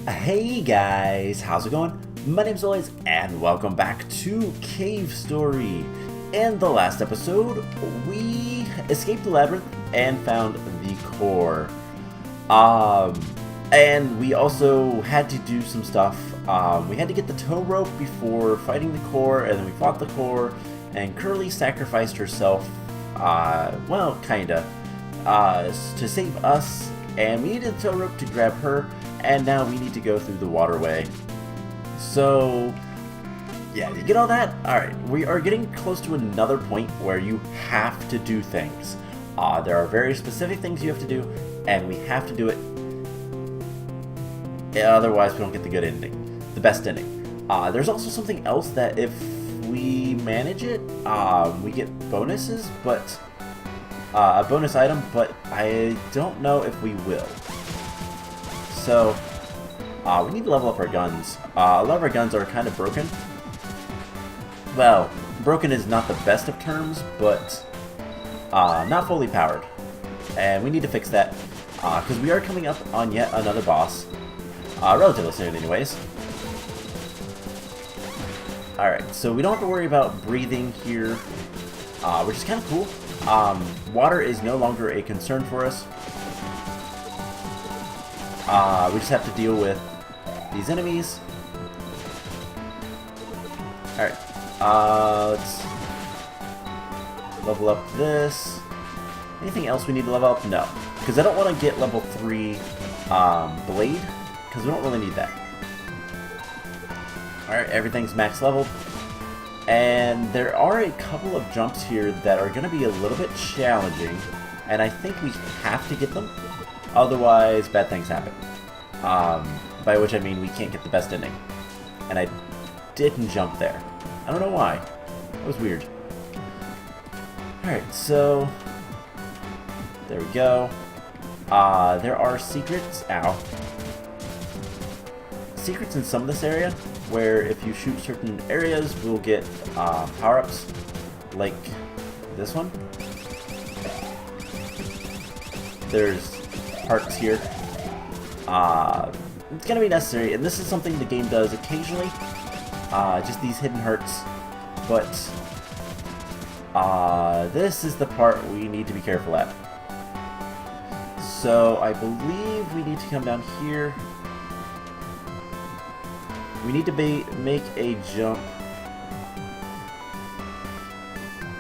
Hey guys, how's it going? My name's Elias, and welcome back to Cave Story. In the last episode, we escaped the labyrinth and found the core. And we also had to do some stuff. We had to get the tow rope before fighting the core, and then we fought the core, and Curly sacrificed herself, well, kinda, to save us, and we needed the tow rope to grab her. And now we need to go through the waterway. So, yeah, you get all that? Alright, we are getting close to another point where you have to do things. There are very specific things you have to do, and we have to do it. Otherwise, we don't get the good ending, the best ending. There's also something else that if we manage it, we get bonuses, but a bonus item, but I don't know if we will. So, we need to level up our guns. A lot of our guns are kind of broken. Well, broken is not the best of terms, but not fully powered. And we need to fix that, because we are coming up on yet another boss. Relatively soon, anyways. Alright, so we don't have to worry about breathing here, which is kind of cool. Water is no longer a concern for us. We just have to deal with these enemies. Alright, let's level up this. Anything else we need to level up? No. Because I don't want to get level 3 blade, because we don't really need that. Alright, everything's max leveled. And there are a couple of jumps here that are going to be a little bit challenging, and I think we have to get them. Otherwise, bad things happen. By which I mean we can't get the best ending. And I didn't jump there. I don't know why. That was weird. Alright, so there we go. There are secrets. Ow. Secrets in some of this area, where if you shoot certain areas, we'll get power-ups. Like this one. There's parts here. It's gonna be necessary, and this is something the game does occasionally. Just these hidden hearts. But this is the part we need to be careful at. So I believe we need to come down here. We need to make a jump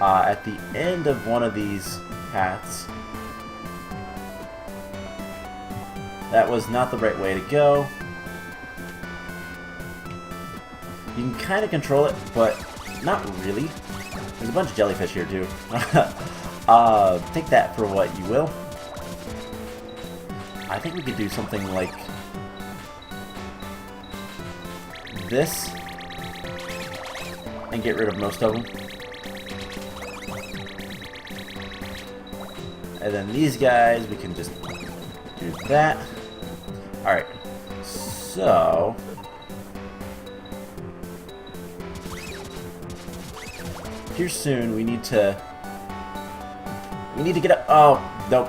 at the end of one of these paths. That was not the right way to go. You can kind of control it, but not really. There's a bunch of jellyfish here too. Take that for what you will. I think we could do something like this and get rid of most of them. And then these guys, we can just do that. Alright, so here soon we need to get up. Oh, nope.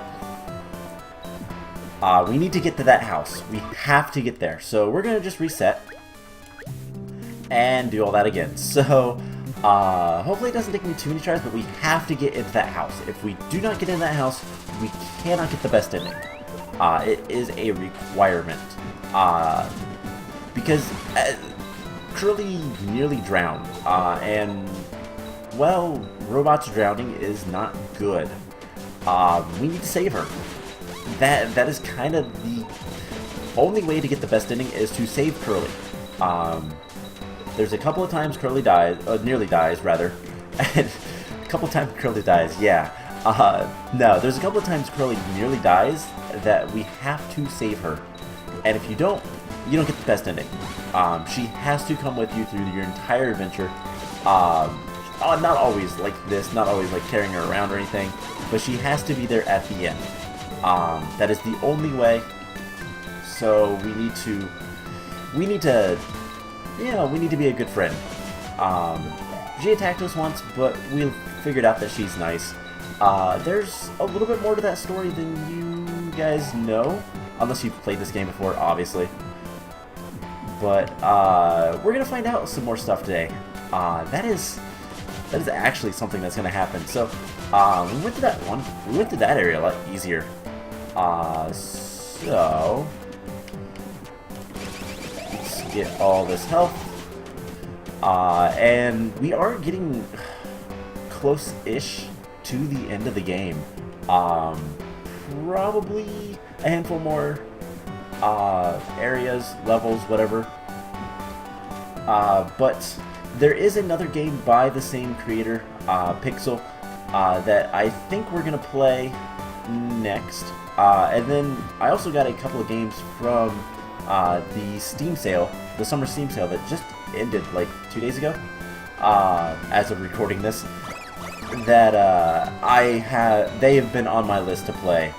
We need to get to that house. We have to get there. So we're gonna just reset and do all that again. So hopefully it doesn't take me too many tries, but we have to get into that house. If we do not get in that house, we cannot get the best ending. It is a requirement, because Curly nearly drowned, and, well, robots drowning is not good. We need to save her. That is kind of the only way to get the best ending, is to save Curly. There's a couple of times Curly dies, nearly dies, rather, and a couple of times Curly dies, yeah. No, there's a couple of times Curly nearly dies that we have to save her. And if you don't get the best ending. She has to come with you through your entire adventure. Not always like this, not always like carrying her around or anything, but she has to be there at the end. That is the only way. So we need to, we need to be a good friend. She attacked us once, but we figured out that she's nice. There's a little bit more to that story than you guys know, unless you've played this game before, obviously. But we're gonna find out some more stuff today. That is actually something that's gonna happen. So we went to that one. We went to that area a lot easier. So let's get all this health. And we are getting close-ish to the end of the game. Probably a handful more areas, levels, whatever. But there is another game by the same creator, Pixel, that I think we're gonna play next. And then I also got a couple of games from the Steam sale, the summer Steam sale that just ended like 2 days ago, as of recording this, that they have been on my list to play,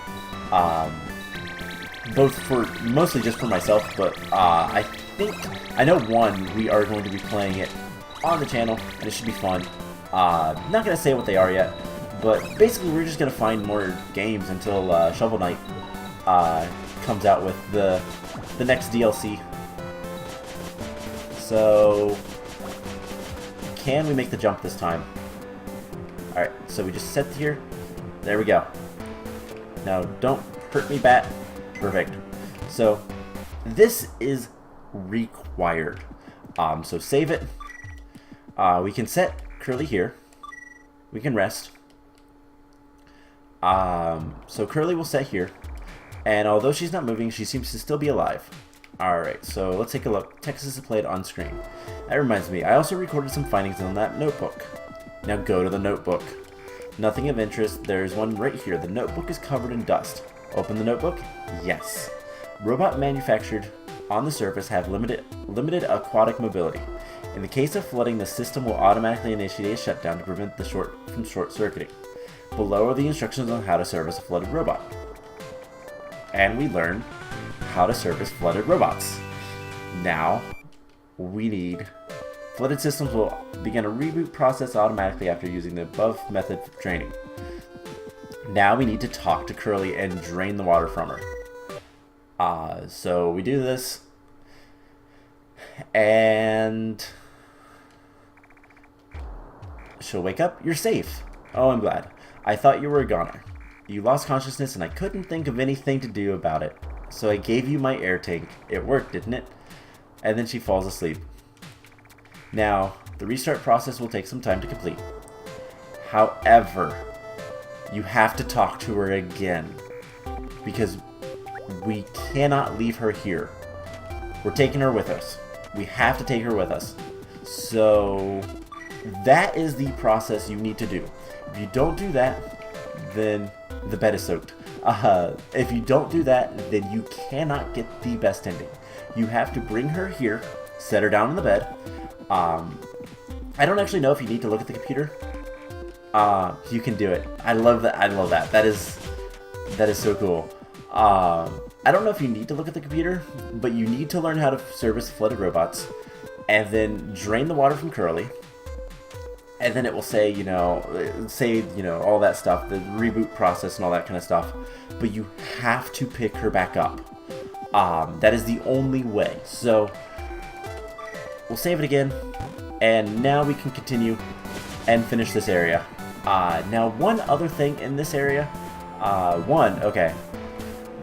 mostly just for myself, but I know one we are going to be playing it on the channel, and it should be fun. Not gonna say what they are yet, but basically we're just gonna find more games until Shovel Knight comes out with the next DLC. So, can we make the jump this time? Alright, so we just set here. There we go. Now, don't hurt me, bat. Perfect. So, this is required. So save it. We can set Curly here. We can rest. So Curly will set here. And although she's not moving, she seems to still be alive. Alright, so let's take a look. Text is displayed on screen. That reminds me, I also recorded some findings in that notebook. Now go to the notebook. Nothing of interest. There's one right here. The notebook is covered in dust. Open the notebook? Yes. Robot manufactured on the surface have limited aquatic mobility. In the case of flooding, the system will automatically initiate a shutdown to prevent the short-circuiting. Below are the instructions on how to service a flooded robot. And we learn how to service flooded robots. Now, we need... Flooded systems will begin a reboot process automatically after using the above method for training. Now we need to talk to Curly and drain the water from her. So we do this. And... she'll wake up. You're safe. Oh, I'm glad. I thought you were a goner. You lost consciousness and I couldn't think of anything to do about it. So I gave you my air tank. It worked, didn't it? And then she falls asleep. Now, the restart process will take some time to complete. However, you have to talk to her again. Because we cannot leave her here. We're taking her with us. We have to take her with us. So, that is the process you need to do. If you don't do that, then the bed is soaked. If you don't do that, then you cannot get the best ending. You have to bring her here, set her down on the bed. I don't actually know if you need to look at the computer. You can do it. I love that. I love that. That is so cool. I don't know if you need to look at the computer, but you need to learn how to service flooded robots, and then drain the water from Curly. And then it will say, all that stuff, the reboot process and all that kind of stuff. But you have to pick her back up. That is the only way. So, we'll save it again. And now we can continue and finish this area. Now, one other thing in this area. Okay.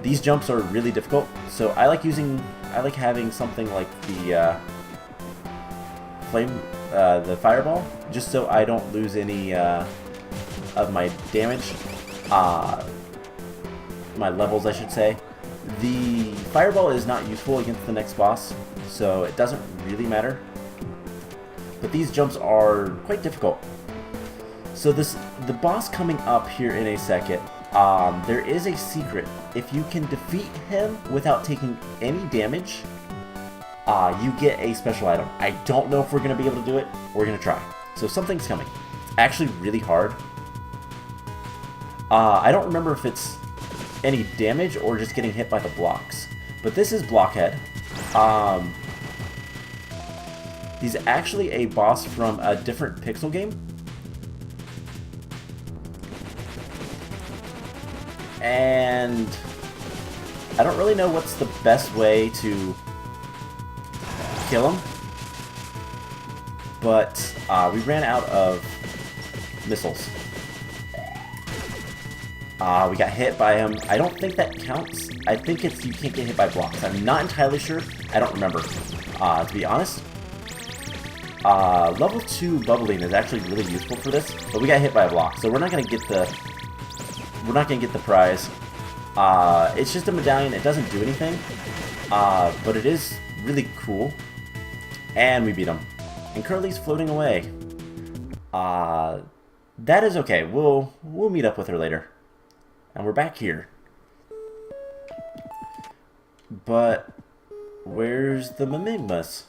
These jumps are really difficult. So, I like having something like the the fireball, just so I don't lose any of my damage, my levels I should say. The fireball is not useful against the next boss, so it doesn't really matter. But these jumps are quite difficult. So the boss coming up here in a second, there is a secret. If you can defeat him without taking any damage, you get a special item. I don't know if we're going to be able to do it. We're going to try. So something's coming. It's actually really hard. I don't remember if it's any damage or just getting hit by the blocks. But this is Blockhead. He's actually a boss from a different Pixel game. And I don't really know what's the best way to kill him, but we ran out of missiles. We got hit by him. I don't think that counts. I think it's you can't get hit by blocks. I'm not entirely sure. I don't remember, to be honest. Level 2 bubbling is actually really useful for this, but we got hit by a block, so we're not gonna get the prize. It's just a medallion. It doesn't do anything, but it is really cool. And we beat him. And Curly's floating away. That is okay. We'll meet up with her later. And we're back here. But where's the Mimigmas?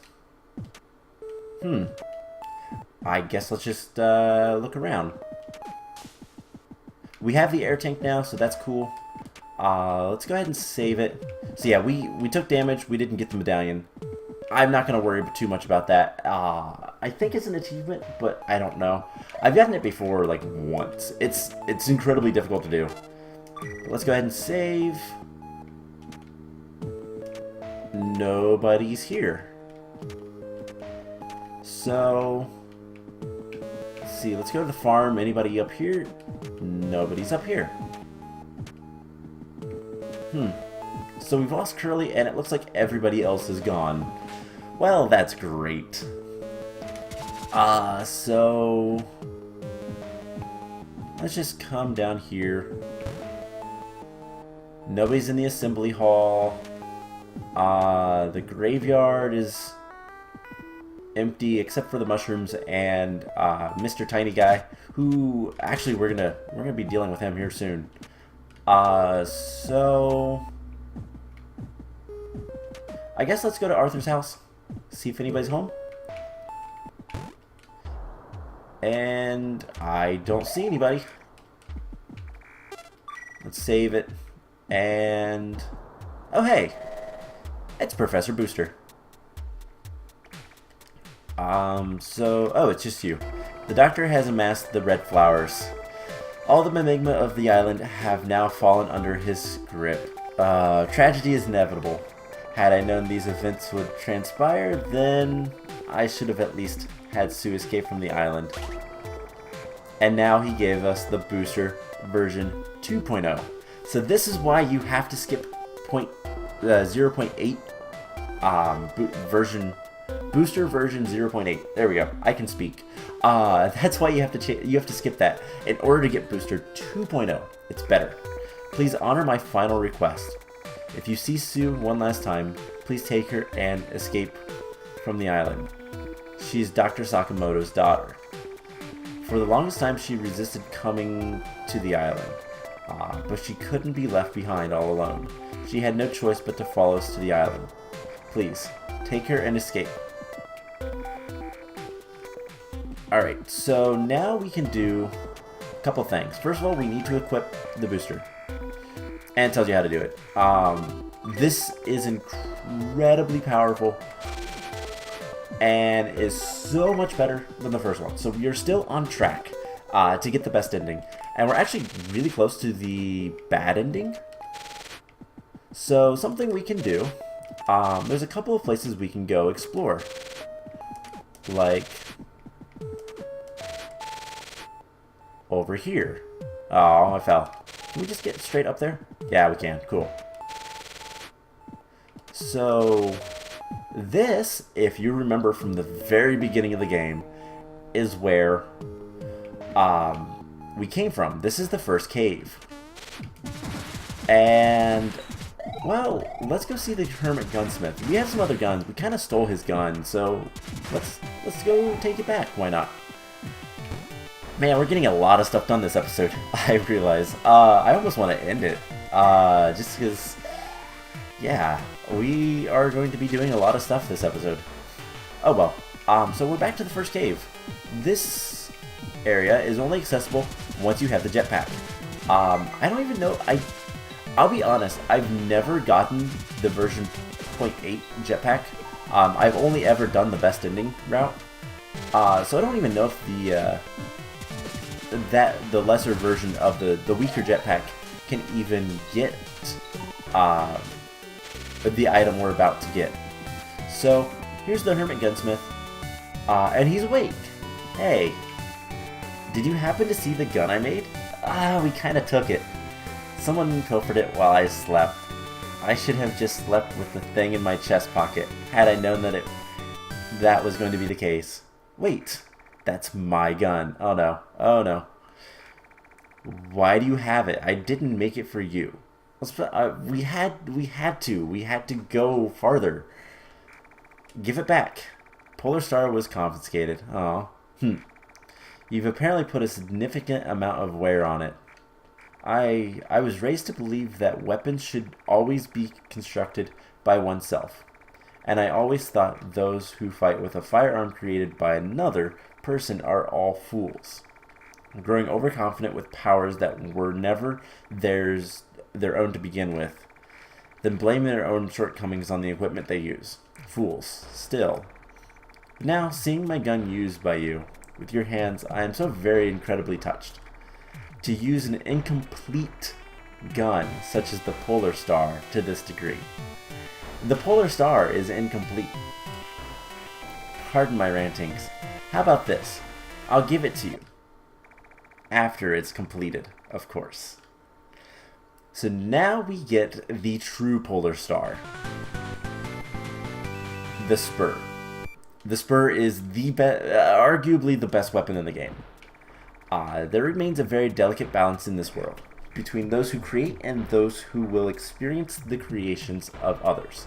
I guess let's just look around. We have the air tank now, so that's cool. Let's go ahead and save it. So yeah, we took damage. We didn't get the medallion. I'm not going to worry too much about that. I think it's an achievement, but I don't know. I've gotten it before, like, once. It's incredibly difficult to do. But let's go ahead and save. Nobody's here. So, let's see. Let's go to the farm. Anybody up here? Nobody's up here. So we've lost Curly, and it looks like everybody else is gone. Well, that's great. So let's just come down here. Nobody's in the assembly hall. The graveyard is empty except for the mushrooms and Mr. Tiny Guy, who actually we're gonna be dealing with him here soon. So I guess let's go to Arthur's house, see if anybody's home. And I don't see anybody. Let's save it. And oh hey, it's Professor Booster. Oh, it's just you. The doctor has amassed the red flowers. All the Mimigma of the island have now fallen under his grip. Tragedy is inevitable. Had I known these events would transpire, then I should have at least had Sue escape from the island. And now he gave us the booster version 2.0. So this is why you have to skip 0.8 booster version 0.8. There we go. I can speak. That's why you have to skip that in order to get booster 2.0. It's better. Please honor my final request. If you see Sue one last time, please take her and escape from the island. She is Dr. Sakamoto's daughter. For the longest time, she resisted coming to the island, but she couldn't be left behind all alone. She had no choice but to follow us to the island. Please, take her and escape. Alright, so now we can do a couple things. First of all, we need to equip the booster. And it tells you how to do it. This is incredibly powerful and is so much better than the first one. So we are still on track to get the best ending. And we're actually really close to the bad ending. So something we can do, there's a couple of places we can go explore. Like over here. Oh, I fell. Can we just get straight up there? Yeah, we can. Cool. So this, if you remember from the very beginning of the game, is where we came from. This is the first cave. And, well, let's go see the Hermit Gunsmith. We have some other guns. We kind of stole his gun, so let's go take it back. Why not? Man, we're getting a lot of stuff done this episode, I realize. I almost want to end it. Just because, yeah, we are going to be doing a lot of stuff this episode. Oh well. So we're back to the first cave. This area is only accessible once you have the jetpack. I don't even know, I'll be honest, I've never gotten the version 0.8 jetpack. I've only ever done the best ending route. So I don't even know if the lesser version of the weaker jetpack can even get the item we're about to get. So Here's the Hermit Gunsmith. And he's awake. Hey, did you happen to see the gun I made? We kinda took it. Someone pilfered it while I slept. I should have just slept with the thing in my chest pocket, had I known that was going to be the case. Wait, that's my gun. Oh no, oh no. Why do you have it? I didn't make it for you. We had to go farther. Give it back. Polar Star was confiscated. Oh. You've apparently put a significant amount of wear on it. I was raised to believe that weapons should always be constructed by oneself, and I always thought those who fight with a firearm created by another person are all fools, growing overconfident with powers that were never their own to begin with, then blaming their own shortcomings on the equipment they use. Fools, still. Now, seeing my gun used by you, with your hands, I am so very incredibly touched. To use an incomplete gun, such as the Polar Star, to this degree. The Polar Star is incomplete. Pardon my rantings. How about this? I'll give it to you. After it's completed, of course. So now we get the true Polar Star. The Spur. The Spur is arguably the best weapon in the game. There remains a very delicate balance in this world between those who create and those who will experience the creations of others.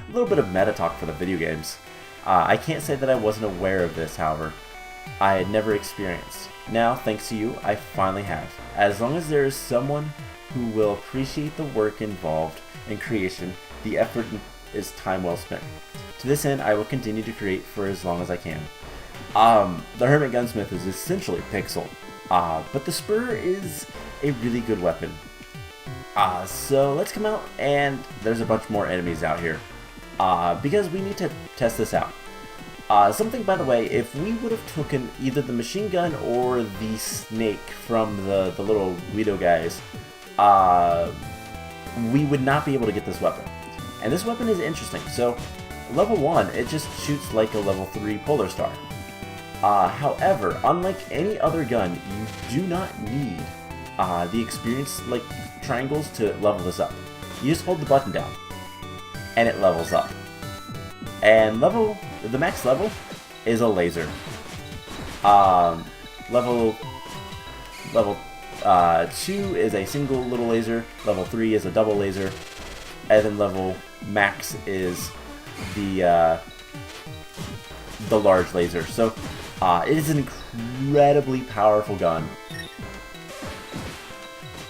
A little bit of meta talk for the video games. I can't say that I wasn't aware of this, however. I had never experienced. Now, thanks to you, I finally have. As long as there is someone who will appreciate the work involved in creation, the effort is time well spent. To this end, I will continue to create for as long as I can. The Hermit Gunsmith is essentially Pixel, but the Spur is a really good weapon. So let's come out, and there's a bunch more enemies out here, because we need to test this out. Something, by the way, if we would have taken either the machine gun or the snake from the little Guido guys, we would not be able to get this weapon. And this weapon is interesting. So, level 1, it just shoots like a level 3 Polar Star. However, unlike any other gun, you do not need the experience like triangles to level this up. You just hold the button down, and it levels up. And the max level is a laser. Level 2 is a single little laser. Level 3 is a double laser, and then level max is the large laser. So it is an incredibly powerful gun.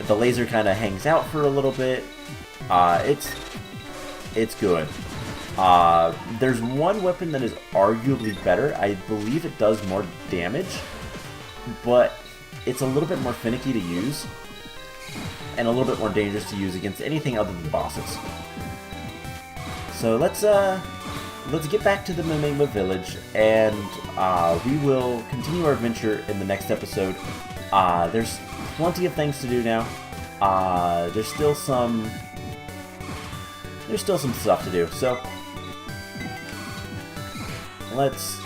The laser kind of hangs out for a little bit. It's good. There's one weapon that is arguably better. I believe it does more damage, but it's a little bit more finicky to use, and a little bit more dangerous to use against anything other than bosses. So let's get back to the Mimiga Village, and we will continue our adventure in the next episode. There's plenty of things to do now. There's still some stuff to do. So let's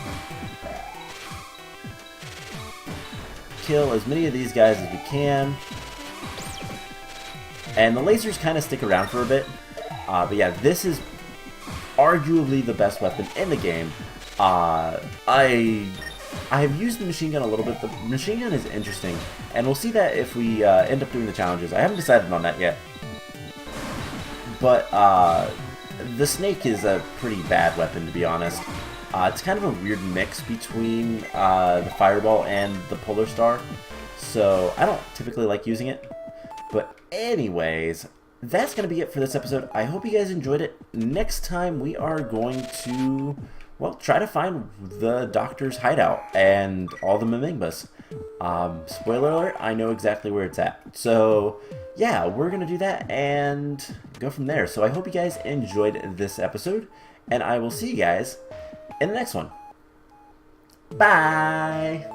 kill as many of these guys as we can. And the lasers kind of stick around for a bit. But yeah, this is arguably the best weapon in the game. I have used the machine gun a little bit. The machine gun is interesting, and we'll see that if we end up doing the challenges. I haven't decided on that yet. But the snake is a pretty bad weapon, to be honest. It's kind of a weird mix between the fireball and the Polar Star, so I don't typically like using it. But anyways, that's going to be it for this episode. I hope you guys enjoyed it. Next time we are going to, well, try to find the Doctor's hideout and all the Mimimbas. Spoiler alert, I know exactly where it's at. So yeah, we're going to do that and go from there. So I hope you guys enjoyed this episode, and I will see you guys in the next one. Bye!